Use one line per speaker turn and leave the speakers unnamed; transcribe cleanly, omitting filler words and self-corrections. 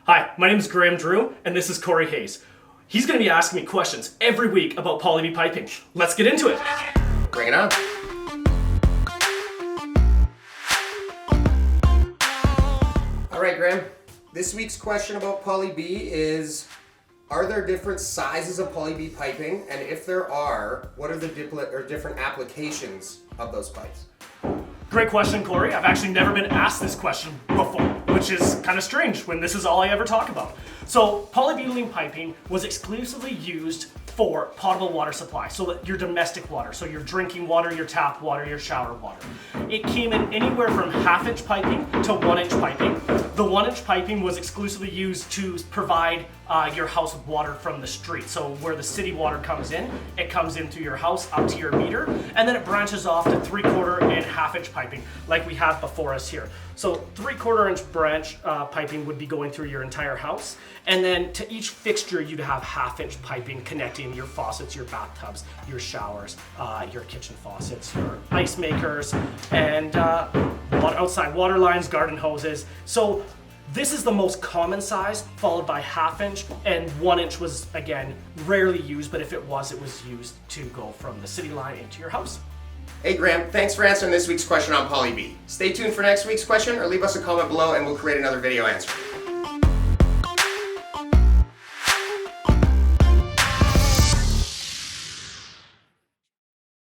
Hi, my name is Graham Drew, and this is Corey Hayes. He's going to be asking me questions every week about Poly B piping. Let's get into it.
Bring it on. All right, Graham. This week's question about Poly B is, are there different sizes of Poly B piping? And if there are, what are the different applications of those pipes?
Great question, Corey. I've actually never been asked this question before, which is kind of strange when this is all I ever talk about. So polybutylene piping was exclusively used for potable water supply, so that your domestic water, so your drinking water, your tap water, your shower water. It came in anywhere from 1/2-inch piping to 1-inch piping. The 1-inch piping was exclusively used to provide your house with water from the street. So where the city water comes in, it comes into your house up to your meter, and then it branches off to 3/4 and 1/2-inch piping, like we have before us here. So 3/4-inch branch piping would be going through your entire house, and then to each fixture you'd have 1/2-inch piping connecting your faucets, your bathtubs, your showers, your kitchen faucets, your ice makers, and outside water lines, garden hoses. So this is the most common size, followed by 1/2-inch, and 1-inch was, again, rarely used, but if it was used to go from the city line into your house.
Hey, Graham, thanks for answering this week's question on Poly B. Stay tuned for next week's question or leave us a comment below and we'll create another video answer.